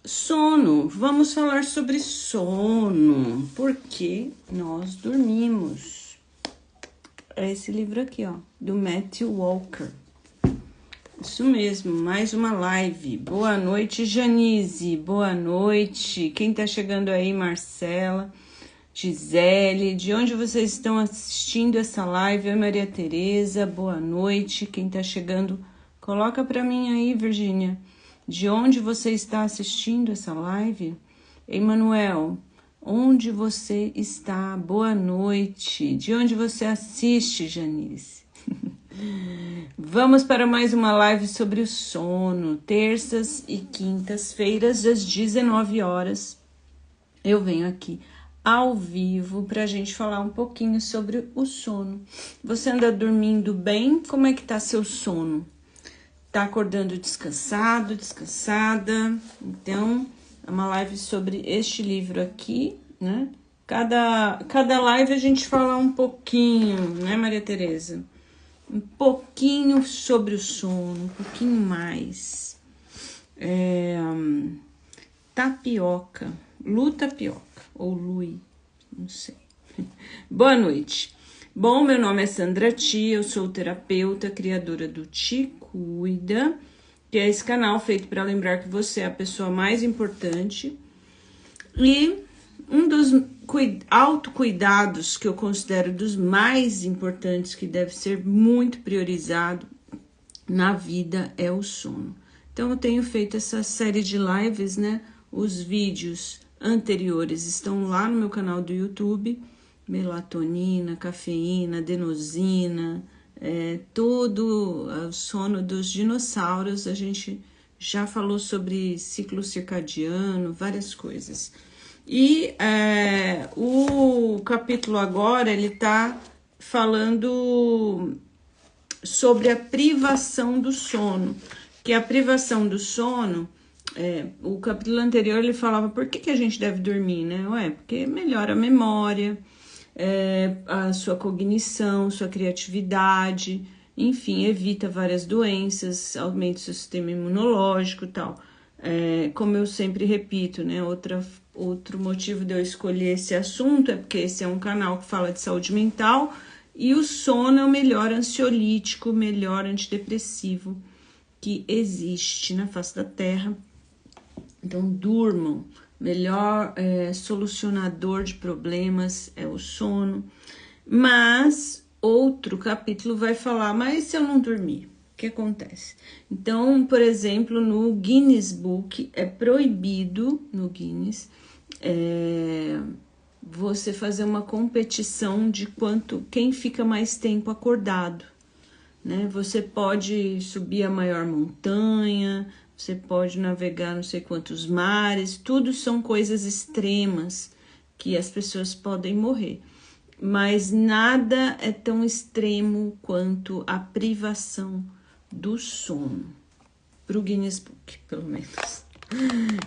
Sono, vamos falar sobre sono, porque nós dormimos. É esse livro aqui, ó, do Matthew Walker. Isso mesmo, mais uma live. Boa noite, Janice, boa noite. Quem tá chegando aí, Marcela, Gisele, de onde vocês estão assistindo essa live? Oi, Maria Tereza, boa noite. Quem tá chegando, coloca pra mim aí, Virgínia. De onde você está assistindo essa live? Emanuel, onde você está? Boa noite. De onde você assiste, Janice? Vamos para mais uma live sobre o sono. Terças e quintas-feiras, às 19 horas. Eu venho aqui ao vivo para a gente falar um pouquinho sobre o sono. Você anda dormindo bem? Como é que tá seu sono? Tá acordando descansado, descansada? Então, é uma live sobre este livro aqui, né? Cada live a gente fala um pouquinho, né, Maria Tereza? Um pouquinho sobre o sono, um pouquinho mais. Tapioca, Lu Tapioca, ou Lui, não sei. Boa noite. Bom, meu nome é Sandra Tia, eu sou terapeuta, criadora do Te Cuida, que é esse canal feito para lembrar que você é a pessoa mais importante. E um dos autocuidados que eu considero dos mais importantes, que deve ser muito priorizado na vida, é o sono. Então eu tenho feito essa série de lives, né? Os vídeos anteriores estão lá no meu canal do YouTube. Melatonina, cafeína, adenosina, todo o sono dos dinossauros. A gente já falou sobre ciclo circadiano, várias coisas. E o capítulo agora, ele tá falando sobre a privação do sono, que a privação do sono, o capítulo anterior ele falava por que a gente deve dormir, né? Porque melhora a memória, a sua cognição, sua criatividade, enfim, evita várias doenças, aumenta o seu sistema imunológico e tal. Como eu sempre repito, né? Outro motivo de eu escolher esse assunto é porque esse é um canal que fala de saúde mental e o sono é o melhor ansiolítico, o melhor antidepressivo que existe na face da Terra. Então, durmam. Melhor solucionador de problemas é o sono. Mas outro capítulo vai falar, mas se eu não dormir, o que acontece? Então, por exemplo, no Guinness Book, é proibido, no Guinness, você fazer uma competição de quem fica mais tempo acordado, né? Você pode subir a maior montanha, você pode navegar não sei quantos mares, tudo são coisas extremas que as pessoas podem morrer. Mas nada é tão extremo quanto a privação do sono, para o Guinness Book, pelo menos.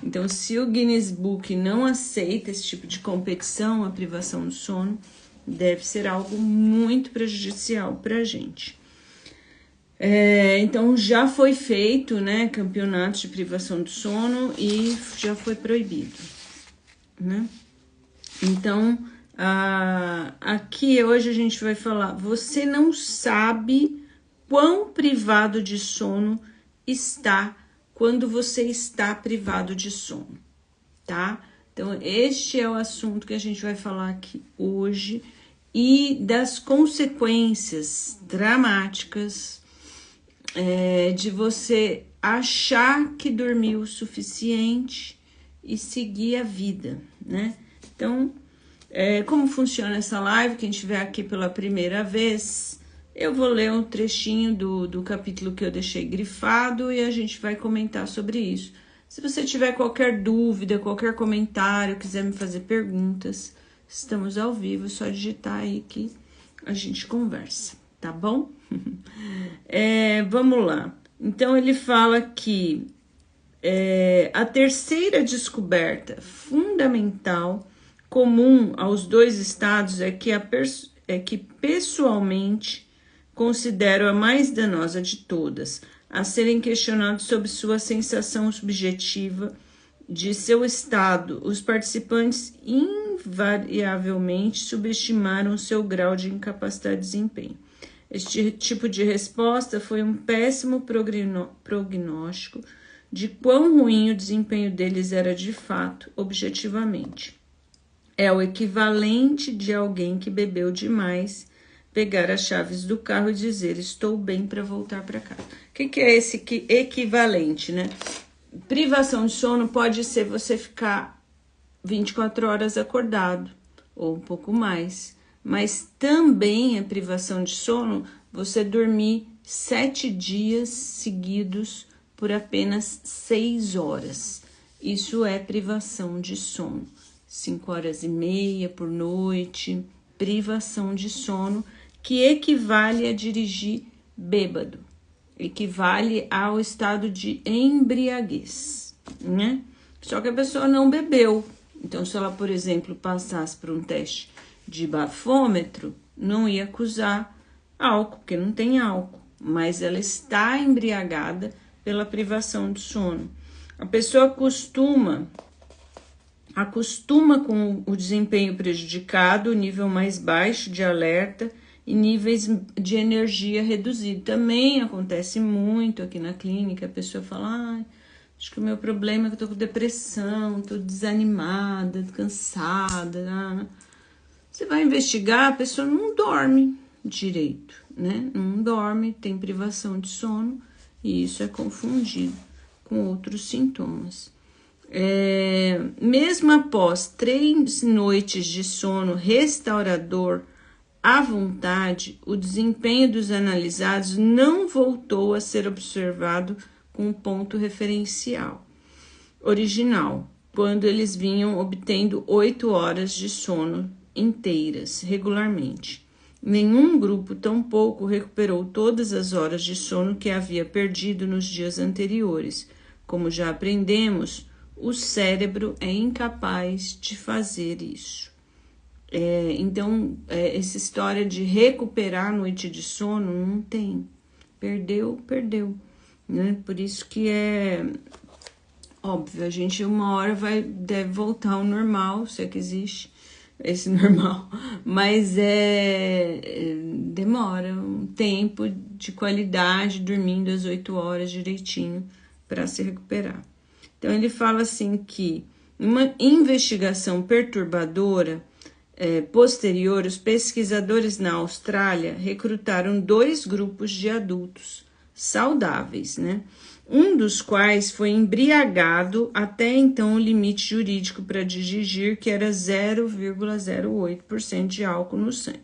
Então, se o Guinness Book não aceita esse tipo de competição, a privação do sono, deve ser algo muito prejudicial para a gente. Então já foi feito, né, campeonatos de privação do sono e já foi proibido, né? Então, aqui hoje a gente vai falar, você não sabe quão privado de sono está quando você está privado de sono, tá? Então, este é o assunto que a gente vai falar aqui hoje e das consequências dramáticas de você achar que dormiu o suficiente e seguir a vida, né? Então, como funciona essa live? Quem estiver aqui pela primeira vez, eu vou ler um trechinho do capítulo que eu deixei grifado e a gente vai comentar sobre isso. Se você tiver qualquer dúvida, qualquer comentário, quiser me fazer perguntas, estamos ao vivo, é só digitar aí que a gente conversa, tá bom? Vamos lá. Então, ele fala que a terceira descoberta fundamental comum aos dois estados é que pessoalmente considero a mais danosa de todas, a serem questionados sobre sua sensação subjetiva de seu estado, os participantes invariavelmente subestimaram seu grau de incapacidade de desempenho. Este tipo de resposta foi um péssimo prognóstico de quão ruim o desempenho deles era de fato, objetivamente. É o equivalente de alguém que bebeu demais, pegar as chaves do carro e dizer, estou bem para voltar para casa. O que é esse equivalente, né? Privação de sono pode ser você ficar 24 horas acordado, ou um pouco mais. Mas também é privação de sono você dormir 7 dias seguidos por apenas 6 horas. Isso é privação de sono. 5 horas e meia por noite, privação de sono, que equivale a dirigir bêbado, equivale ao estado de embriaguez, né? Só que a pessoa não bebeu. Então, se ela, por exemplo, passasse por um teste de bafômetro, não ia acusar álcool, porque não tem álcool, mas ela está embriagada pela privação de sono. A pessoa acostuma com o desempenho prejudicado, o nível mais baixo de alerta e níveis de energia reduzido. Também acontece muito aqui na clínica, a pessoa fala, acho que o meu problema é que eu tô com depressão, tô desanimada, cansada. Você vai investigar, a pessoa não dorme direito, né? Não dorme, tem privação de sono e isso é confundido com outros sintomas. Mesmo após 3 noites de sono restaurador à vontade, o desempenho dos analisados não voltou a ser observado com o ponto referencial original, quando eles vinham obtendo 8 horas de sono inteiras, regularmente. Nenhum grupo tampouco recuperou todas as horas de sono que havia perdido nos dias anteriores. Como já aprendemos, o cérebro é incapaz de fazer isso. Então, essa história de recuperar a noite de sono não tem. Perdeu. Né? Por isso que é óbvio, a gente uma hora deve voltar ao normal, se é que existe esse normal, mas demora um tempo de qualidade, dormindo as 8 horas direitinho para se recuperar. Então, ele fala assim que uma investigação perturbadora posterior, os pesquisadores na Austrália recrutaram 2 grupos de adultos saudáveis, né? Um dos quais foi embriagado até então o limite jurídico para dirigir, que era 0,08% de álcool no sangue,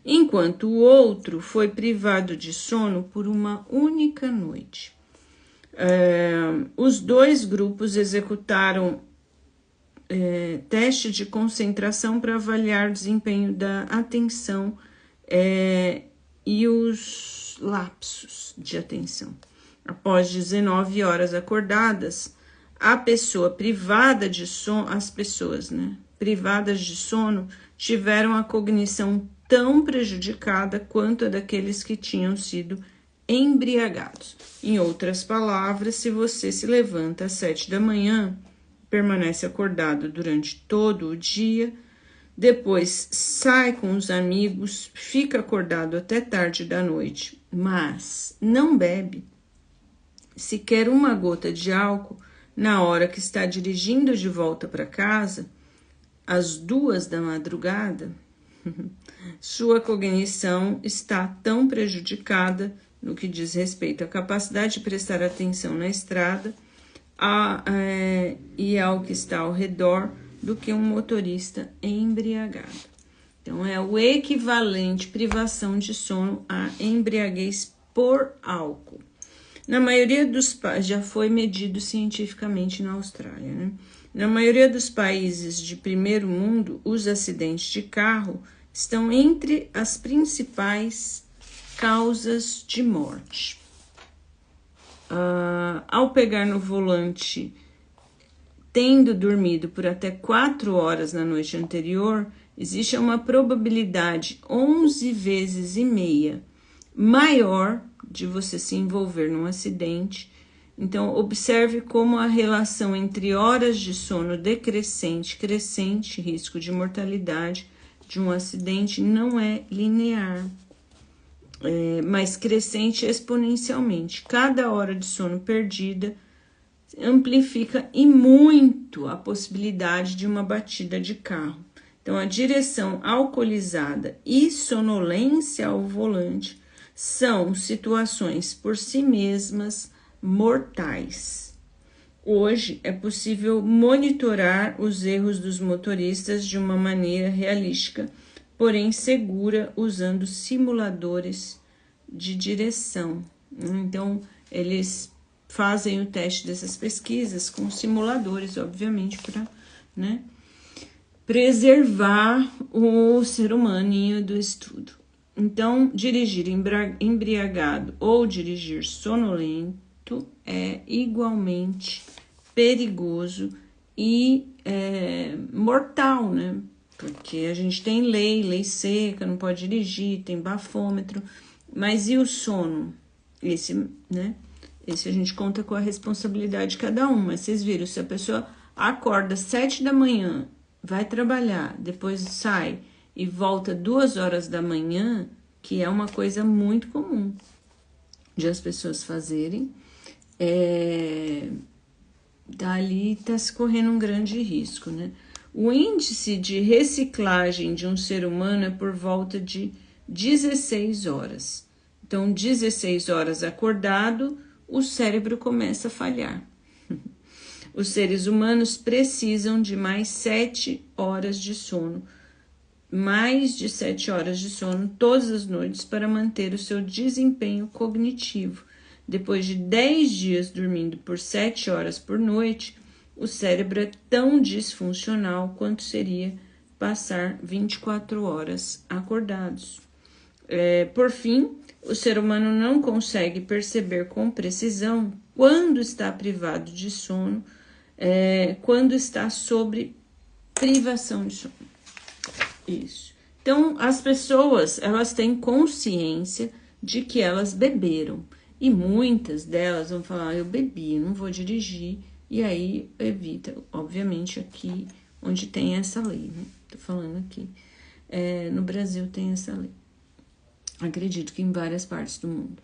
enquanto o outro foi privado de sono por uma única noite. Os 2 grupos executaram teste de concentração para avaliar o desempenho da atenção e os lapsos de atenção. Após 19 horas acordadas, a pessoa privada de sono, as pessoas, né, privadas de sono tiveram a cognição tão prejudicada quanto a daqueles que tinham sido embriagados. Em outras palavras, se você se levanta às 7 da manhã, permanece acordado durante todo o dia, depois sai com os amigos, fica acordado até tarde da noite, mas não bebe sequer uma gota de álcool na hora que está dirigindo de volta para casa, às 2 da madrugada, sua cognição está tão prejudicada no que diz respeito à capacidade de prestar atenção na estrada e ao que está ao redor do que um motorista embriagado. Então, é o equivalente privação de sono a embriaguez por álcool. Na maioria dos países, já foi medido cientificamente na Austrália, né? Na maioria dos países de primeiro mundo, os acidentes de carro estão entre as principais causas de morte. Ao pegar no volante, tendo dormido por até 4 horas na noite anterior, existe uma probabilidade 11 vezes e meia maior de você se envolver num acidente Então, observe como a relação entre horas de sono decrescente, crescente, risco de mortalidade de um acidente não é linear, mas crescente exponencialmente. Cada hora de sono perdida amplifica e muito a possibilidade de uma batida de carro. Então, a direção alcoolizada e sonolência ao volante são situações por si mesmas mortais. Hoje é possível monitorar os erros dos motoristas de uma maneira realística, porém segura, usando simuladores de direção. Então, eles fazem o teste dessas pesquisas com simuladores, obviamente, para, né, preservar o ser humano do estudo. Então, dirigir embriagado ou dirigir sonolento é igualmente perigoso e mortal, né? Porque a gente tem lei seca, não pode dirigir, tem bafômetro, mas e o sono? Esse, né? Esse a gente conta com a responsabilidade de cada um, mas vocês viram, se a pessoa acorda às 7 da manhã, vai trabalhar, depois sai e volta 2 horas da manhã, que é uma coisa muito comum de as pessoas fazerem, dali está se correndo um grande risco, né? O índice de reciclagem de um ser humano é por volta de 16 horas. Então, 16 horas acordado, o cérebro começa a falhar. Os seres humanos precisam de mais 7 horas de sono, mais de 7 horas de sono todas as noites para manter o seu desempenho cognitivo. Depois de 10 dias dormindo por 7 horas por noite, o cérebro é tão disfuncional quanto seria passar 24 horas acordados. Por fim, o ser humano não consegue perceber com precisão quando está privado de sono, quando está sob privação de sono. Isso. Então, as pessoas, elas têm consciência de que elas beberam. E muitas delas vão falar, eu bebi, não vou dirigir. E aí, evita. Obviamente, aqui onde tem essa lei, né? Tô falando aqui. No Brasil tem essa lei. Acredito que em várias partes do mundo.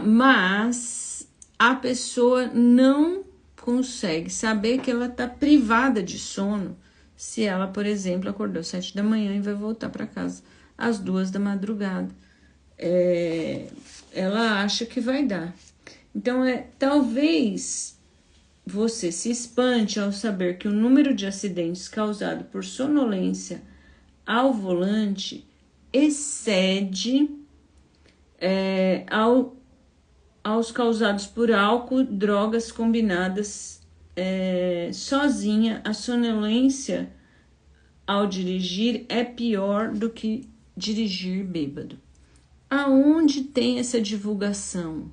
Mas a pessoa não consegue saber que ela está privada de sono se ela, por exemplo, acordou às 7 da manhã e vai voltar para casa às 2 da madrugada. Ela acha que vai dar. Então, talvez você se espante ao saber que o número de acidentes causado por sonolência ao volante excede aos causados por álcool, drogas combinadas. Sozinha, a sonolência ao dirigir é pior do que dirigir bêbado. Aonde tem essa divulgação?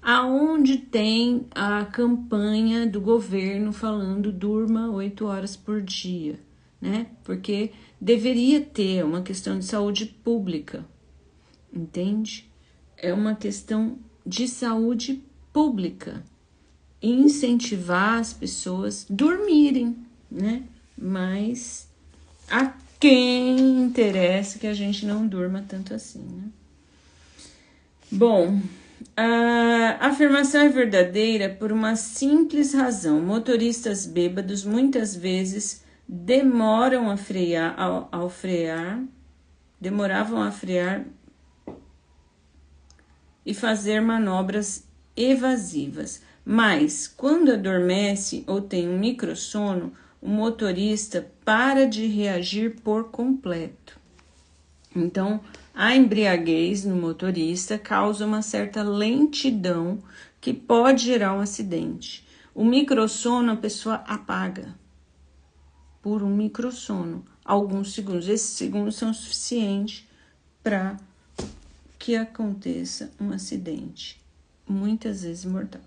Aonde tem a campanha do governo falando durma 8 horas por dia, né? Porque deveria ter uma questão de saúde pública, entende? É uma questão de saúde pública. Incentivar as pessoas a dormirem, né? Mas a quem interessa que a gente não durma tanto assim, né? Bom, a afirmação é verdadeira por uma simples razão. Motoristas bêbados muitas vezes demoravam a frear e fazer manobras evasivas. Mas, quando adormece ou tem um microsono, o motorista para de reagir por completo. Então, a embriaguez no motorista causa uma certa lentidão que pode gerar um acidente. O microsono a pessoa apaga por um microsono, alguns segundos. Esses segundos são suficientes para que aconteça um acidente, muitas vezes mortal.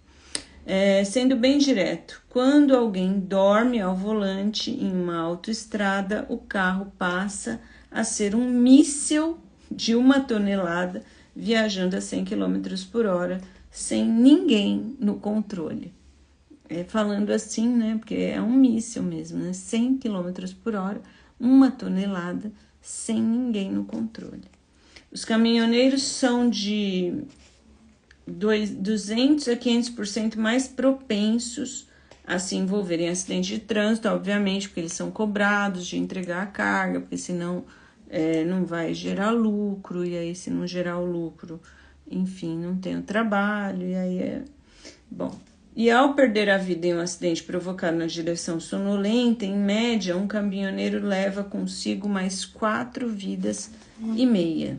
Sendo bem direto, quando alguém dorme ao volante em uma autoestrada, o carro passa a ser um míssil de 1 tonelada viajando a 100 km por hora sem ninguém no controle. Falando assim, né, porque é um míssil mesmo, né, 100 km por hora, 1 tonelada, sem ninguém no controle. Os caminhoneiros são de 200 a 500% mais propensos a se envolverem em acidente de trânsito, obviamente, porque eles são cobrados de entregar a carga, porque senão não vai gerar lucro, e aí se não gerar o lucro, enfim, não tem o trabalho, e aí bom. E ao perder a vida em um acidente provocado na direção sonolenta, em média, um caminhoneiro leva consigo mais 4 vidas e meia,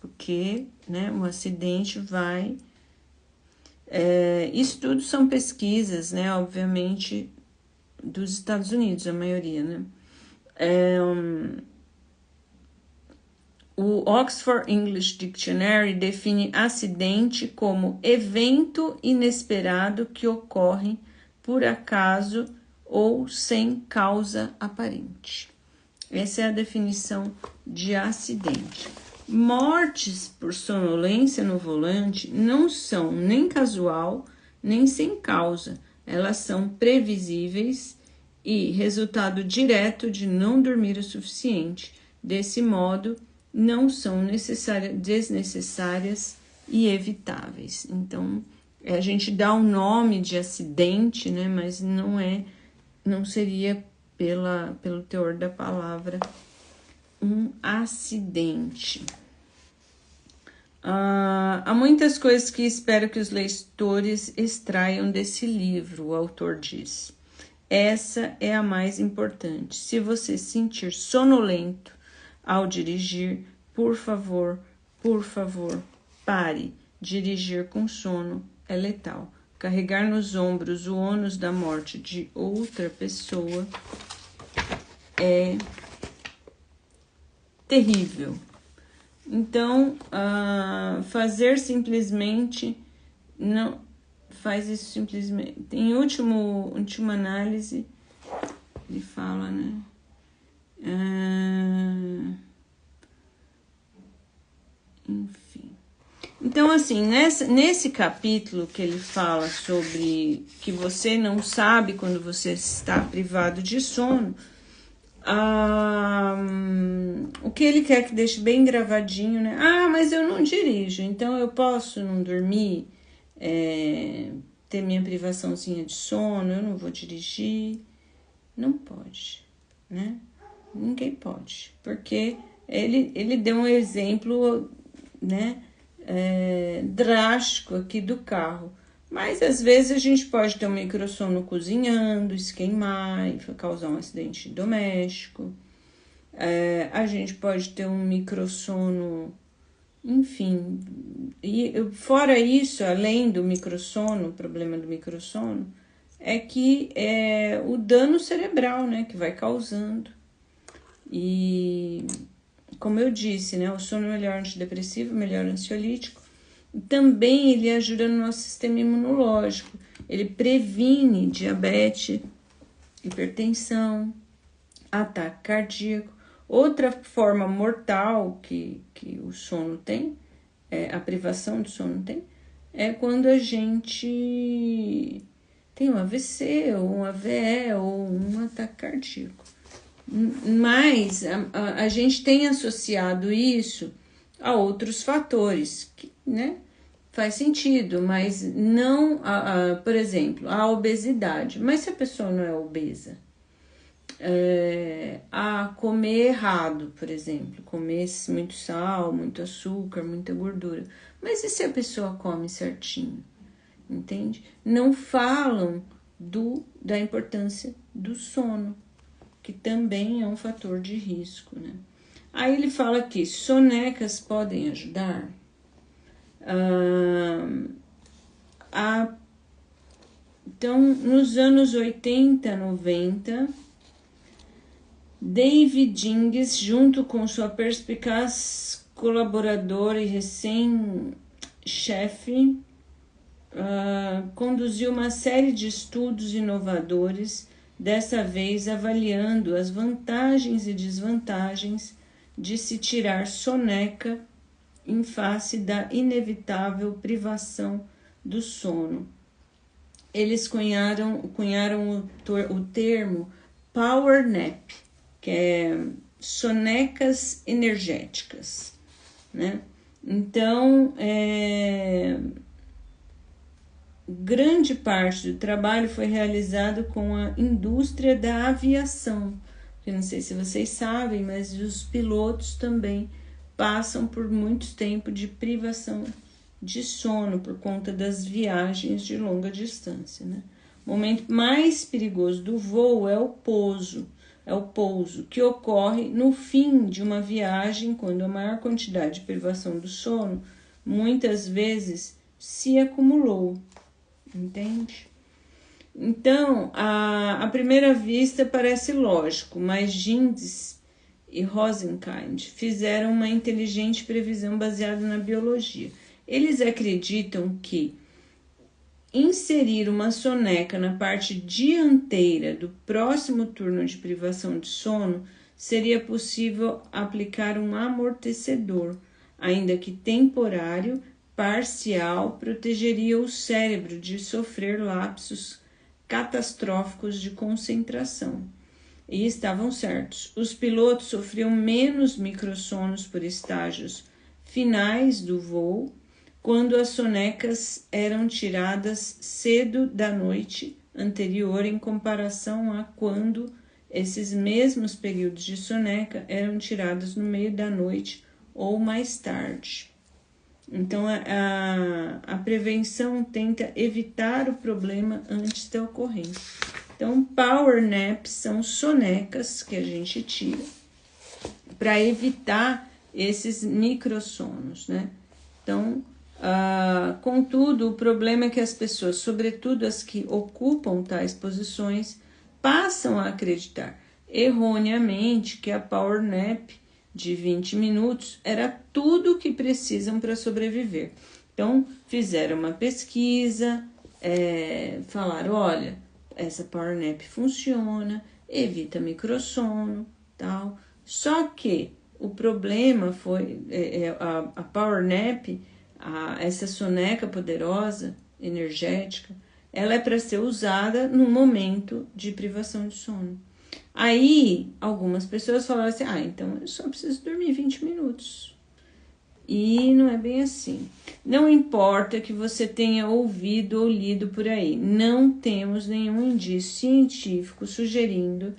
porque, né, o acidente vai... isso tudo são pesquisas, né, obviamente, dos Estados Unidos, a maioria, né. O Oxford English Dictionary define acidente como evento inesperado que ocorre por acaso ou sem causa aparente. Essa é a definição de acidente. Mortes por sonolência no volante não são nem casual, nem sem causa. Elas são previsíveis e resultado direto de não dormir o suficiente. Desse modo, não são desnecessárias e evitáveis. Então, a gente dá um nome de acidente, né, mas não seria pelo teor da palavra um acidente. Há muitas coisas que espero que os leitores extraiam desse livro, o autor diz. Essa é a mais importante. Se você se sentir sonolento ao dirigir, por favor, pare. Dirigir com sono é letal. Carregar nos ombros o ônus da morte de outra pessoa é terrível. Então, fazer simplesmente não faz isso simplesmente. Em última análise, ele fala, né? Enfim. Então, assim, nesse capítulo que ele fala sobre que você não sabe quando você está privado de sono, o que ele quer que deixe bem gravadinho, né? Mas eu não dirijo, então eu posso não dormir, ter minha privaçãozinha de sono, eu não vou dirigir. Não pode, né? Ninguém pode, porque ele deu um exemplo, né, drástico aqui do carro. Mas às vezes a gente pode ter um microsono cozinhando, se queimar e causar um acidente doméstico. A gente pode ter um microsono, enfim. E fora isso, além do microsono, o problema do microsono é que o dano cerebral, né, que vai causando. E como eu disse, né, o sono é melhor antidepressivo, melhor ansiolítico. E também ele ajuda no nosso sistema imunológico. Ele previne diabetes, hipertensão, ataque cardíaco. Outra forma mortal que o sono tem, a privação do sono tem, é quando a gente tem um AVC, ou um AVE, ou um ataque cardíaco. Mas a gente tem associado isso a outros fatores, que, né, faz sentido, mas não, por exemplo, a obesidade. Mas se a pessoa não é obesa, a comer errado, por exemplo, comer muito sal, muito açúcar, muita gordura. Mas e se a pessoa come certinho? Entende? Não falam da importância do sono, que também é um fator de risco, né? Aí ele fala que sonecas podem ajudar. Então, nos anos 80, 90, David Ings, junto com sua perspicaz colaboradora e recém-chefe, conduziu uma série de estudos inovadores, dessa vez avaliando as vantagens e desvantagens de se tirar soneca em face da inevitável privação do sono. Eles cunharam o termo Power Nap, que é sonecas energéticas, né? Então, grande parte do trabalho foi realizado com a indústria da aviação. Eu não sei se vocês sabem, mas os pilotos também passam por muito tempo de privação de sono por conta das viagens de longa distância, né? O momento mais perigoso do voo é o pouso, que ocorre no fim de uma viagem, quando a maior quantidade de privação do sono muitas vezes se acumulou, entende? Então, à primeira vista parece lógico, mas Gindes e Rosenkind fizeram uma inteligente previsão baseada na biologia. Eles acreditam que inserir uma soneca na parte dianteira do próximo turno de privação de sono seria possível aplicar um amortecedor, ainda que temporário, parcial, protegeria o cérebro de sofrer lapsos catastróficos de concentração. E estavam certos. Os pilotos sofriam menos microssonos por estágios finais do voo, quando as sonecas eram tiradas cedo da noite anterior em comparação a quando esses mesmos períodos de soneca eram tirados no meio da noite ou mais tarde. Então, a prevenção tenta evitar o problema antes da ocorrência. Então, power naps são sonecas que a gente tira para evitar esses microssonos, né? Então, contudo, o problema é que as pessoas, sobretudo as que ocupam tais posições, passam a acreditar erroneamente que a power nap de 20 minutos era tudo o que precisam para sobreviver. Então, fizeram uma pesquisa, falaram, olha, essa power nap funciona, evita microssono, tal. Só que o problema foi a power nap, essa soneca poderosa, energética, ela é para ser usada no momento de privação de sono. Aí, algumas pessoas falaram assim, então eu só preciso dormir 20 minutos. E não é bem assim. Não importa que você tenha ouvido ou lido por aí, não temos nenhum indício científico sugerindo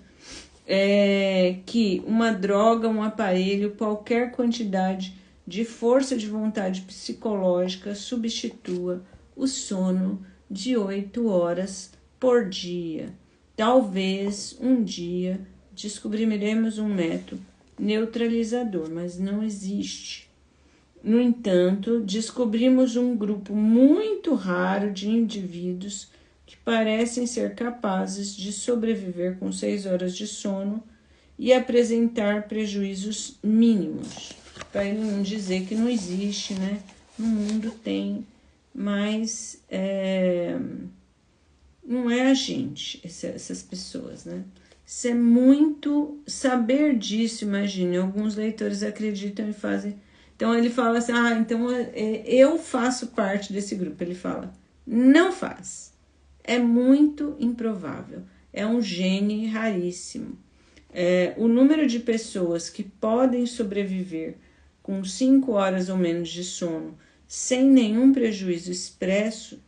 que uma droga, um aparelho, qualquer quantidade de força de vontade psicológica substitua o sono de 8 horas por dia. Talvez um dia descobriremos um método neutralizador, mas não existe. No entanto, descobrimos um grupo muito raro de indivíduos que parecem ser capazes de sobreviver com 6 horas de sono e apresentar prejuízos mínimos. Para ele não dizer que não existe, né? No mundo tem, mas não é a gente, essas pessoas, né? Isso é muito... Saber disso, imagine, alguns leitores acreditam e fazem... Então, ele fala assim, então eu faço parte desse grupo. Ele fala, não faz. É muito improvável. É um gene raríssimo. O número de pessoas que podem sobreviver com 5 horas ou menos de sono sem nenhum prejuízo expresso,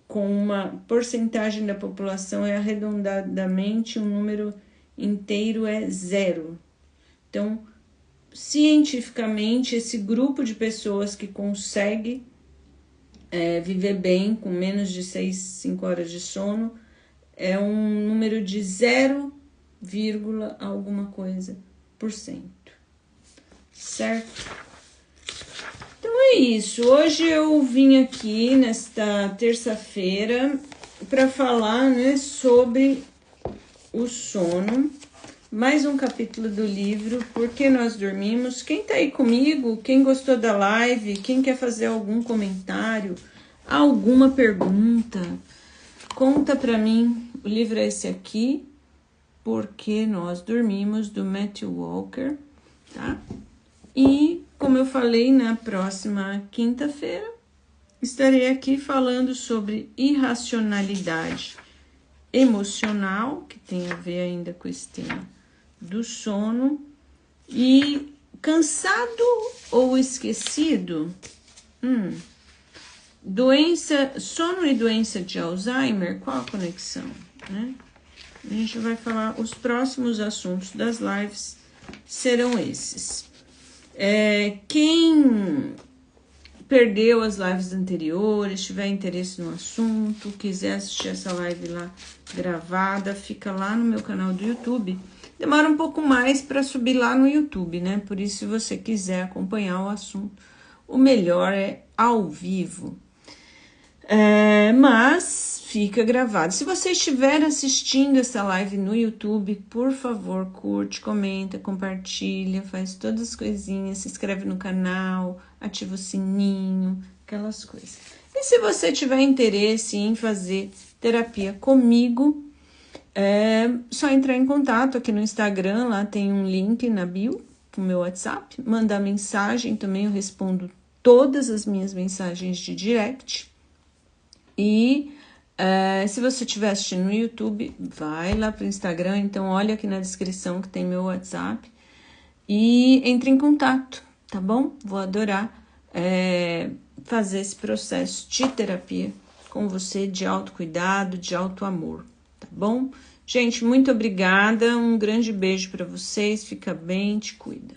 com uma porcentagem da população arredondadamente, um número inteiro é 0. Então, cientificamente, esse grupo de pessoas que consegue viver bem com menos de 5 horas de sono é um número de 0, alguma coisa por cento. Certo? Então é isso. Hoje eu vim aqui nesta terça-feira para falar, né, sobre o sono. Mais um capítulo do livro, Por que Nós Dormimos. Quem tá aí comigo, quem gostou da live, quem quer fazer algum comentário, alguma pergunta, conta pra mim. O livro é esse aqui, Por que Nós Dormimos, do Matthew Walker, tá? E, como eu falei, na próxima quinta-feira estarei aqui falando sobre irracionalidade emocional, que tem a ver ainda com esse tema do sono, e cansado ou esquecido, sono e doença de Alzheimer, qual a conexão, né? A gente vai falar, os próximos assuntos das lives serão esses. Quem perdeu as lives anteriores, tiver interesse no assunto, quiser assistir essa live lá gravada, fica lá no meu canal do YouTube. Demora um pouco mais para subir lá no YouTube, né? Por isso, se você quiser acompanhar o assunto, o melhor é ao vivo. Mas fica gravado. Se você estiver assistindo essa live no YouTube, por favor, curte, comenta, compartilha, faz todas as coisinhas, se inscreve no canal, ativa o sininho, aquelas coisas. E se você tiver interesse em fazer terapia comigo, só entrar em contato aqui no Instagram, lá tem um link na bio, no meu WhatsApp, mandar mensagem, também eu respondo todas as minhas mensagens de direct. E se você estiver assistindo no YouTube, vai lá pro Instagram, então olha aqui na descrição que tem meu WhatsApp e entre em contato, tá bom? Vou adorar fazer esse processo de terapia com você, de autocuidado, de autoamor, tá bom? Gente, muito obrigada, um grande beijo para vocês, fica bem, te cuida.